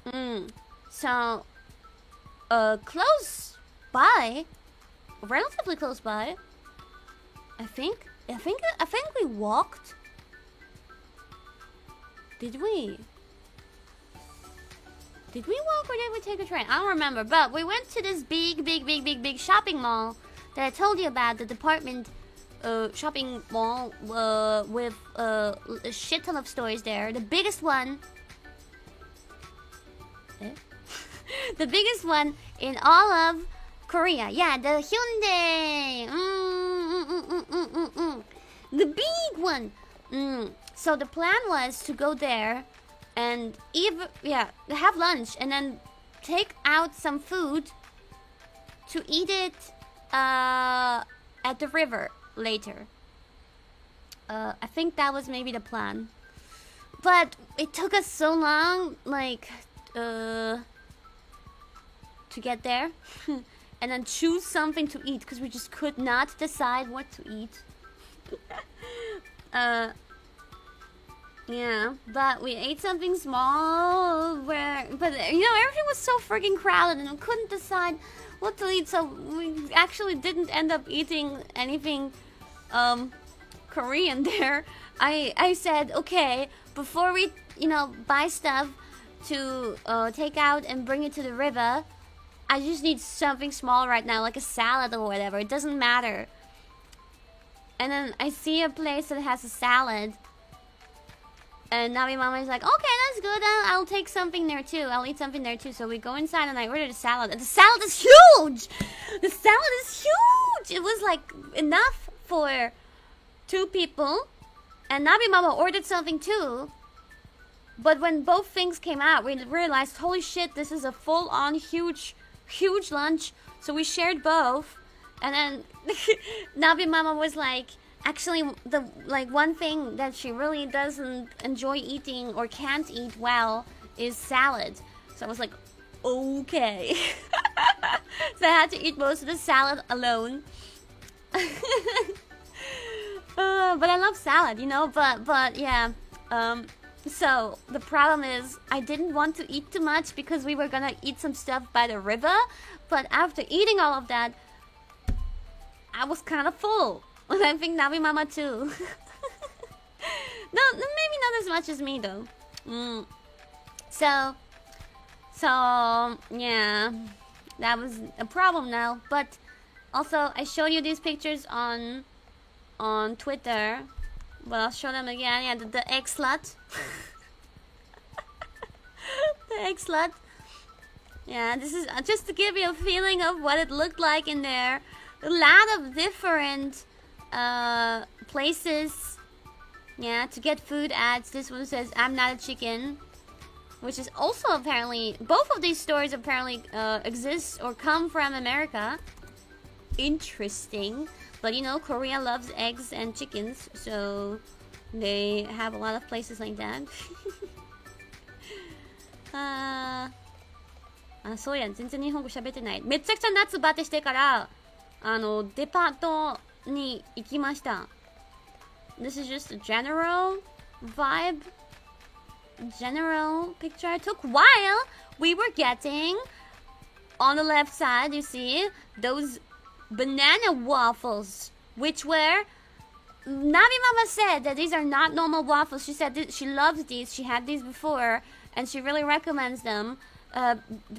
Mm. So, close by, relatively close by. I think we walked. Did we? Did we walk or did we take a train? I don't remember. But we went to this big shopping mall that I told you about. The department shopping mall with a shit ton of stores there. The biggest one. The biggest one in all of Korea. Yeah, the Hyundai. The big one. So the plan was to go there and have lunch and then take out some food to eat it at the river later. I think that was maybe the plan. But it took us so long, like, to get there. And then choose something to eat, because we just could not decide what to eat. Yeah, but we ate something small but everything was so freaking crowded and we couldn't decide what to eat, so we actually didn't end up eating anything Korean there. I said, okay, before we buy stuff to take out and bring it to the river, I just need something small right now, like a salad or whatever. It doesn't matter. And then I see a place that has a salad. And Nabi Mama is like, okay, that's good. I'll take something there too. I'll eat something there too. So we go inside and I ordered a salad. And the salad is huge! The salad is huge! It was like enough for 2 people. And Nabi Mama ordered something too. But when both things came out, we realized, holy shit, this is a full-on huge lunch. So we shared both. And then Nabi Mama was like, actually, the one thing that she really doesn't enjoy eating or can't eat well is salad. So I was like, okay. So I had to eat most of the salad alone. But I love salad, But yeah. So the problem is I didn't want to eat too much because we were gonna eat some stuff by the river. But after eating all of that, I was kind of full. And I think Nabi Mama too. No, maybe not as much as me though. So yeah, that was a problem now. But also, I showed you these pictures on Twitter, but I'll show them again. Yeah, the egg slut. The egg slut. Yeah, this is just to give you a feeling of what it looked like in there. A lot of different places, to get food at. This one says, I'm not a chicken, which is also apparently, both of these stores apparently exist or come from America. Interesting. But Korea loves eggs and chickens, so they have a lot of places like that. そうや、全然日本語喋ってない。めちゃくちゃ夏バテしてから、デパートに行きました。This is just a general vibe, general picture. It took a while. We were getting, on the left side, you see, those banana waffles, which were, Nabi Mama said that these are not normal waffles. She said that she loves these. She had these before, and she really recommends them.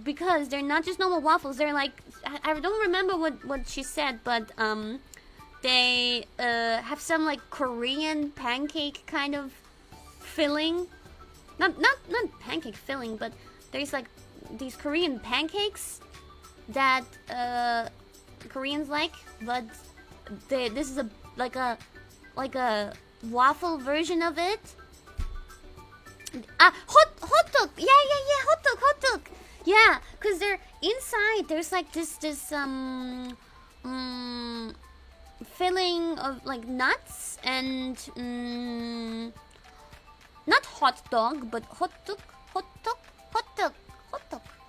Because they're not just normal waffles. They're like, I don't remember what she said, but they have some like Korean pancake kind of filling. Not pancake filling, but there's like these Korean pancakes that Koreans like, but this is like a waffle version of it. Hot dog. Yeah, hot dog. Yeah, because they're inside. There's like this filling of like nuts and not hot dog, but hot dog.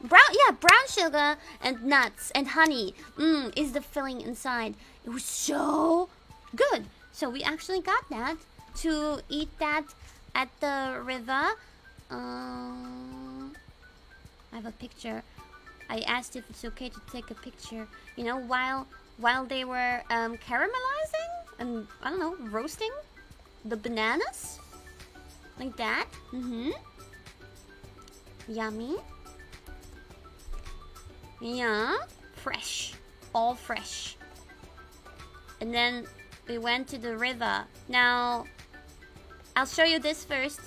Brown sugar and nuts and honey. Is the filling inside. It was so good. So we actually got that to eat that at the river. I have a picture. I asked if it's okay to take a picture. You know, while they were caramelizing and I don't know, roasting the bananas, like that. Yummy. Yeah, fresh, all fresh. And then we went to the river. Now, I'll show you this first.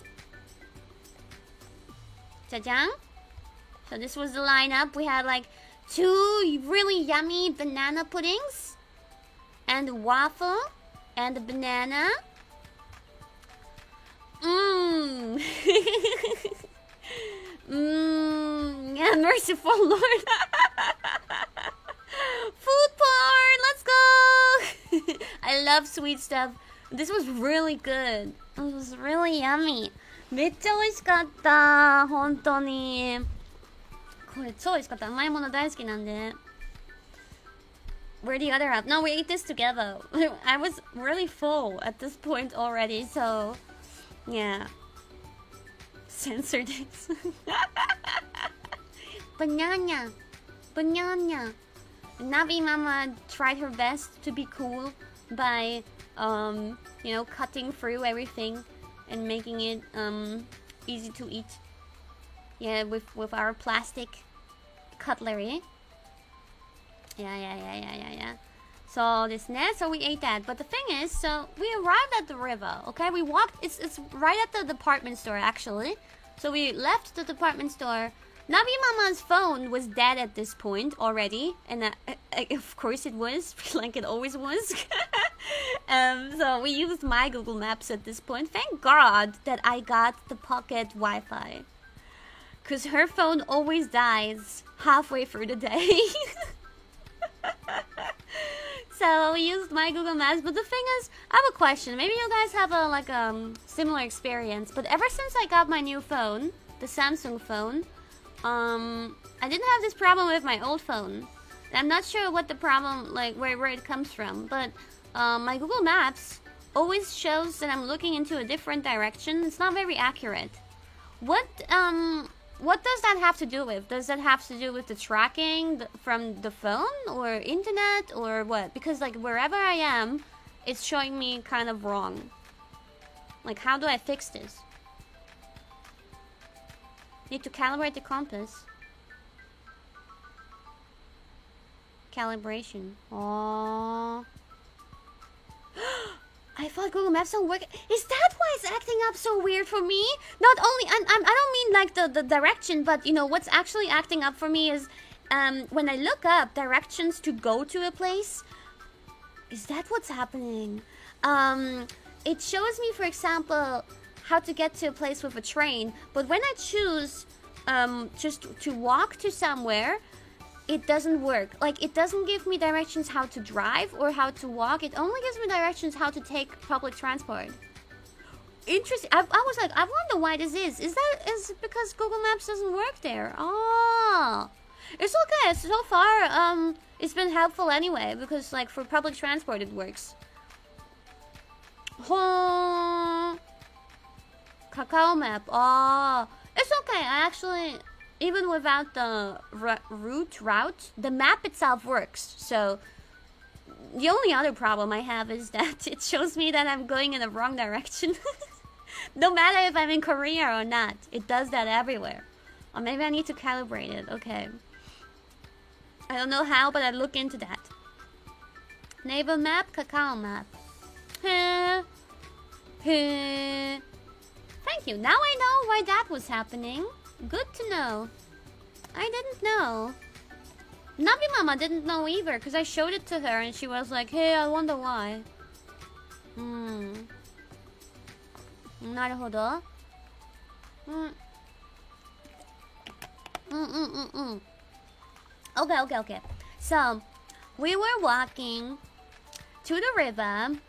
Jajang. So this was the lineup. We had like 2 really yummy banana puddings and a waffle and a banana. Yeah, merciful Lord. Food porn, let's go. I love sweet stuff. This was really good. It was really yummy. めっちゃ美味しかった。本当に。これ超美味しかった。甘いもの大好きなんで。Where the other half? No, we ate this together. I was really full at this point already, so yeah. Censor this. Banana. Banana. Navi Mama tried her best to be cool by, you know, cutting through everything and making it easy to eat. Yeah, with our plastic cutlery. Yeah. So this net, so we ate that. But the thing is, so we arrived at the river. Okay, we walked. It's right at the department store actually. So we left the department store. Navi Mama's phone was dead at this point already, and of course it was, like it always was. So we used my Google Maps at this point. Thank God that I got the pocket Wi-Fi, cause her phone always dies halfway through the day. So we used my Google Maps. But the thing is, I have a question. Maybe you guys have a similar experience. But ever since I got my new phone, the Samsung phone, I didn't have this problem with my old phone. I'm not sure what the problem, like where it comes from, but my Google Maps always shows that I'm looking into a different direction. It's not very accurate. What does that have to do with? Does that have to do with the tracking from the phone or internet or what? Because like wherever I am, it's showing me kind of wrong. Like how do I fix this? Need to calibrate the compass. Calibration. Aww. I thought Google Maps don't work. Is that why it's acting up so weird for me? Not only, I don't mean like the direction, but you know what's actually acting up for me is when I look up directions to go to a place. Is that what's happening? It shows me, for example, how to get to a place with a train, but when I choose just to walk to somewhere, it doesn't work. Like, it doesn't give me directions how to drive or how to walk. It only gives me directions how to take public transport. Interesting. I was like, I wonder why this is. Is it because Google Maps doesn't work there? Oh, it's okay. So far, it's been helpful anyway, because like for public transport it works. Oh, Kakao Map. Oh, it's okay. I actually, even without the route, the map itself works. So the only other problem I have is that it shows me that I'm going in the wrong direction. No matter if I'm in Korea or not, it does that everywhere. Or maybe I need to calibrate it. Okay. I don't know how, but I'll look into that. Naver map, Kakao map. Thank you. Now I know why that was happening. Good to know. I didn't know. Nabi Mama didn't know either, because I showed it to her and she was like, hey, I wonder why. Naruhodo. Okay. So, we were walking to the river.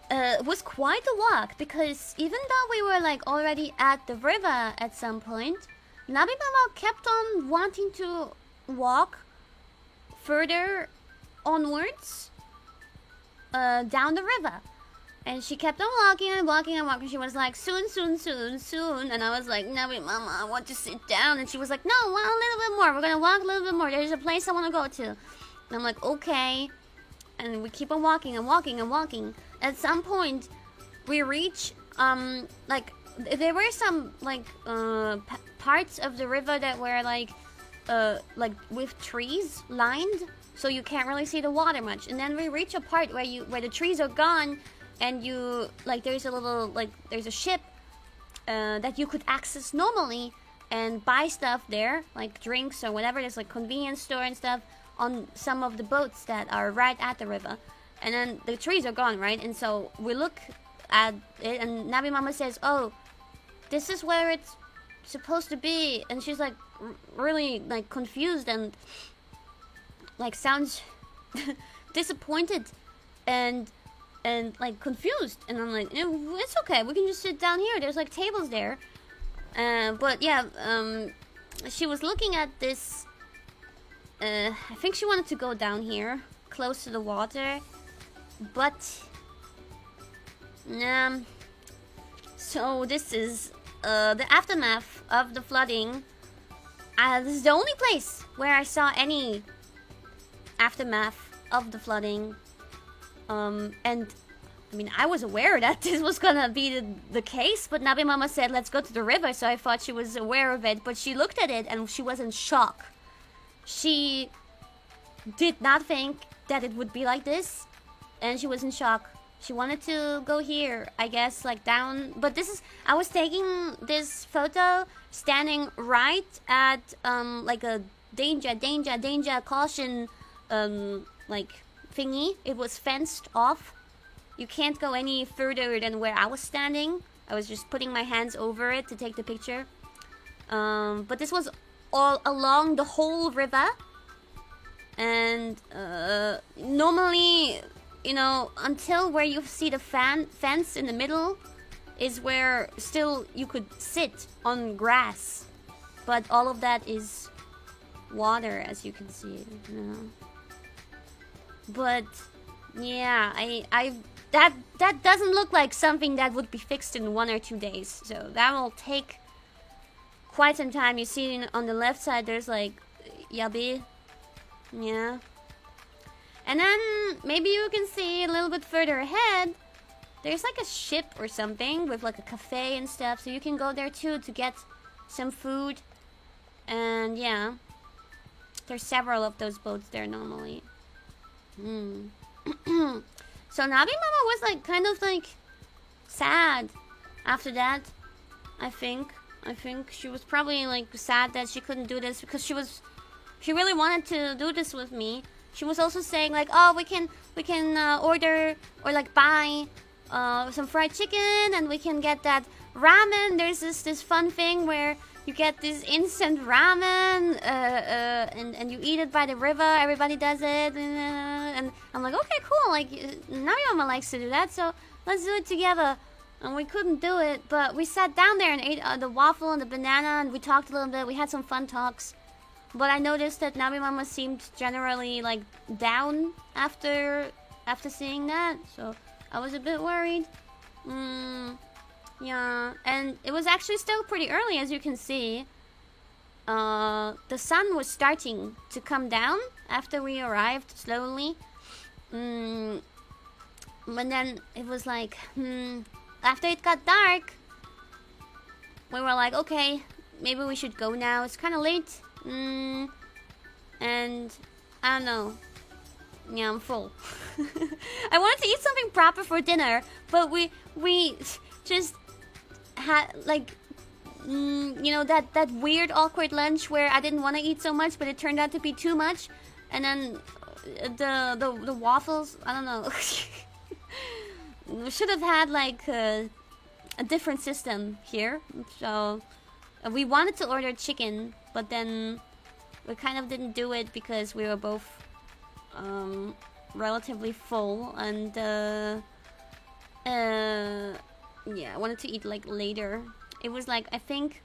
It was quite a walk, because even though we were like already at the river at some point, Nabi Mama kept on wanting to walk further onwards down the river. And she kept on walking and walking and walking. She was like, soon, soon, soon, soon. And I was like, no, wait, Mama, I want to sit down. And she was like, no, well, a little bit more. We're going to walk a little bit more. There's a place I want to go to. And I'm like, okay. And we keep on walking and walking and walking. At some point, we reach, like, there were some, like, parts of the river that were, like, with trees lined. So you can't really see the water much. And then we reach a part where the trees are gone. And you, like, there's a ship that you could access normally and buy stuff there, like drinks or whatever. There's like convenience store and stuff on some of the boats that are right at the river. And then the trees are gone, right? And so we look at it and Nabi Mama says, oh, this is where it's supposed to be. And she's like really like confused and like sounds disappointed and like confused. And I'm like, it's okay, we can just sit down here, there's like tables there. But yeah, she was looking at this. I think she wanted to go down here close to the water, but so this is the aftermath of the flooding. This is the only place where I saw any aftermath of the flooding. And I mean, I was aware that this was gonna be the case, but Nabi Mama said, let's go to the river, so I thought she was aware of it. But she looked at it and she was in shock. She did not think that it would be like this, and she was in shock. She wanted to go here, I guess, like down. But this is, I was taking this photo standing right at like a danger, caution, like thingy. It was fenced off. You can't go any further than where I was standing. I was just putting my hands over it to take the picture. But this was all along the whole river. And normally, you know, until where you see the fence in the middle is where still you could sit on grass. But all of that is water, as you can see. You know. But yeah, that doesn't look like something that would be fixed in 1 or 2 days. So that will take quite some time. You see on the left side there's like Yabe. Yeah. And then maybe you can see a little bit further ahead, there's like a ship or something with like a cafe and stuff. So you can go there too to get some food. And yeah, there's several of those boats there normally. So Nabi Mama was like kind of like sad after that. I think she was probably like sad that she couldn't do this because she really wanted to do this with me. She was also saying like, oh, we can order or like buy some fried chicken and we can get that ramen. There's this fun thing where you get this instant ramen and you eat it by the river. Everybody does it, and I'm like, okay, cool. Like Nabi Mama likes to do that, so let's do it together. And we couldn't do it, but we sat down there and ate the waffle and the banana, and we talked a little bit. We had some fun talks. But I noticed that Nabi Mama seemed generally like down after seeing that, so I was a bit worried. Yeah, and it was actually still pretty early, as you can see. The sun was starting to come down after we arrived slowly. But then it was like, after it got dark, we were like, okay, maybe we should go now. It's kind of late. And I don't know. Yeah, I'm full. I wanted to eat something proper for dinner, but we just had like you know, that weird awkward lunch where I didn't want to eat so much, but it turned out to be too much. And then the waffles, I don't know. We should have had like a different system here. So we wanted to order chicken, but then we kind of didn't do it because we were both relatively full, and yeah, I wanted to eat like later. It was like, I think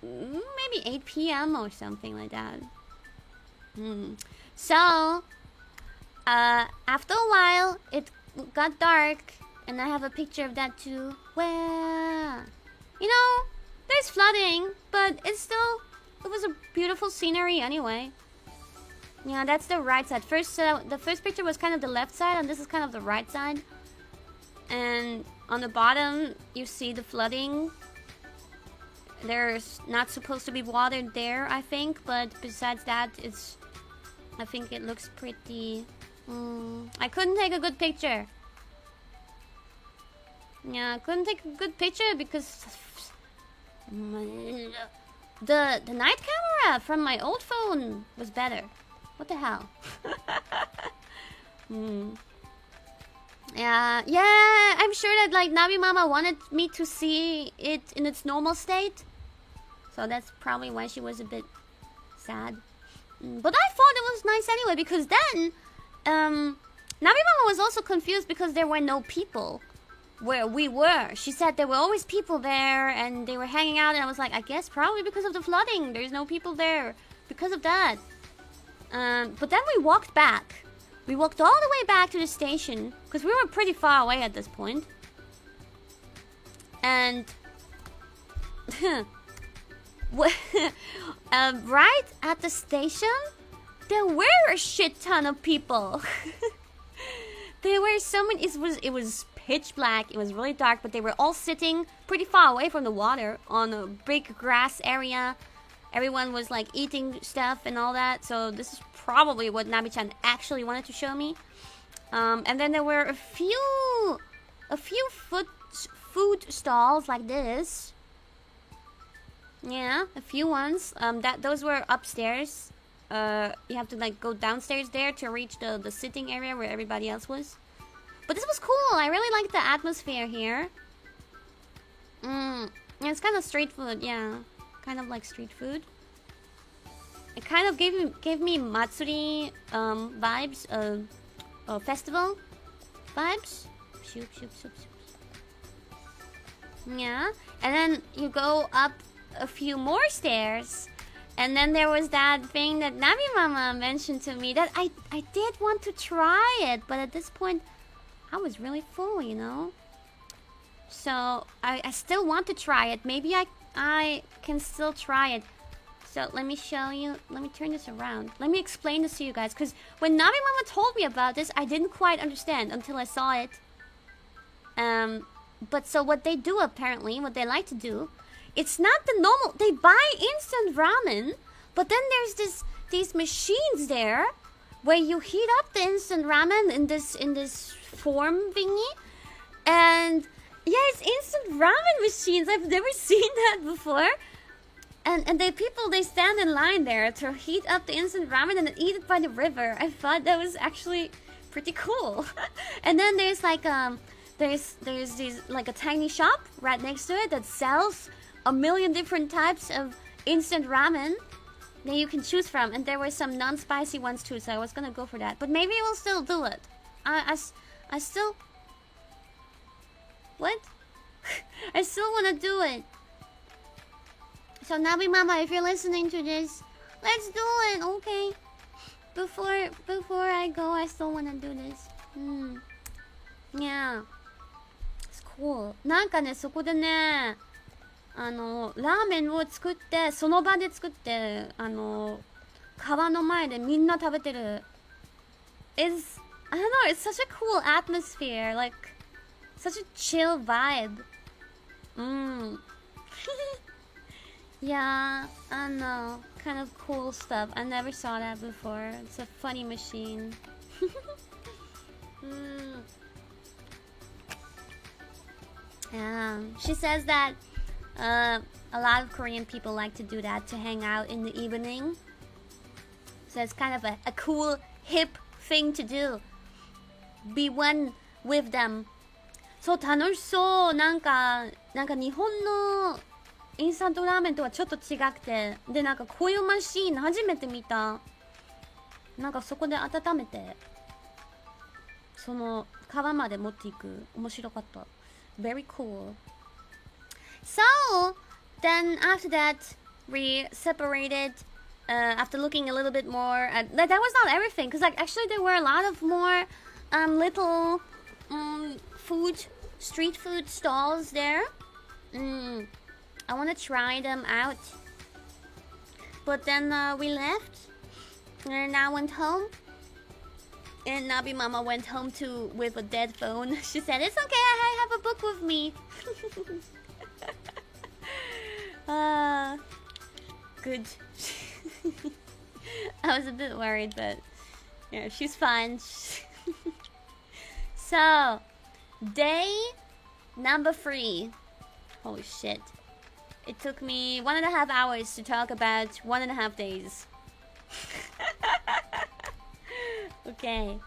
maybe 8 p.m. or something like that. So after a while it got dark, And I have a picture of that too. Where, you know, there's flooding, but it was a beautiful scenery anyway. Yeah, that's the right side. The first picture was kind of the left side, and this is kind of the right side. And on the bottom, you see the flooding. There's not supposed to be water there, I think, but besides that, I think it looks pretty. I couldn't take a good picture. Yeah, I couldn't take a good picture because the night camera from my old phone was better. What the hell? Yeah, I'm sure that like Nabi Mama wanted me to see it in its normal state. So that's probably why she was a bit sad. But I thought it was nice anyway, because then Nabi Mama was also confused because there were no people where we were. She said there were always people there and they were hanging out, and I was like, I guess probably because of the flooding. There's no people there because of that. But then we walked back. We walked all the way back to the station because we were pretty far away at this point. And right at the station, there were a shit ton of people. There were so many. It was pitch black. It was really dark, but they were all sitting pretty far away from the water on a big grass area. Everyone was like eating stuff and all that. So this is probably what Nabi-chan actually wanted to show me. And then there were a few food stalls like this. Yeah, a few ones. Those were upstairs. You have to like go downstairs there to reach the sitting area where everybody else was. But this was cool. I really liked the atmosphere here. Yeah, it's kind of street food. Yeah, kind of like street food. It kind of gave me Matsuri vibes, festival vibes. Shoop, shoop, shoop, shoop. Yeah, and then you go up a few more stairs, and then there was that thing that Nabi Mama mentioned to me that I did want to try it, but at this point I was really full, you know. So I still want to try it. Maybe I can still try it. So let me show you. Let me turn this around. Let me explain this to you guys, because when Nabi Mama told me about this, I didn't quite understand until I saw it. But so what they do apparently, what they like to do, it's not the normal. They buy instant ramen, but then there's these machines there where you heat up the instant ramen in this form thingy, and yeah, it's instant ramen machines. I've never seen that before. And the people, they stand in line there to heat up the instant ramen and then eat it by the river. I thought that was actually pretty cool. And then there's like there's these like a tiny shop right next to it that sells a million different types of instant ramen that you can choose from. And there were some non-spicy ones too, so I was gonna go for that. But maybe we'll still do it. I still... What? I still wanna do it. So Nabi Mama, if you're listening to this, let's do it, okay? Before I go, I still wanna do this. Yeah. It's cool. なんかね、そこでね、ラーメンを作って、その場で作って、川の前でみんな食べてる。I don't know, it's such a cool atmosphere, like, such a chill vibe. Yeah, I know, kind of cool stuff. I never saw that before. It's a funny machine. Yeah, she says that a lot of Korean people like to do that, to hang out in the evening. So it's kind of a cool, hip thing to do. Be one with them. そう、楽しそう。なんか日本のインスタントラーメンとはちょっと違くて、でなんかこういうマシーン初めて見た。なんかそこで温めて、その川まで持っていく。面白かった。Very cool. So then after that we separated. After looking a little bit more at that was not everything, because like actually there were a lot of more little food street food stalls there. I want to try them out. But then we left, and I went home. And Nabi Mama went home too with a dead phone. She said, "It's okay, I have a book with me." Good. I was a bit worried, but yeah, she's fine. So, day number 3. Holy shit. It took me 1.5 hours to talk about 1.5 days. Okay.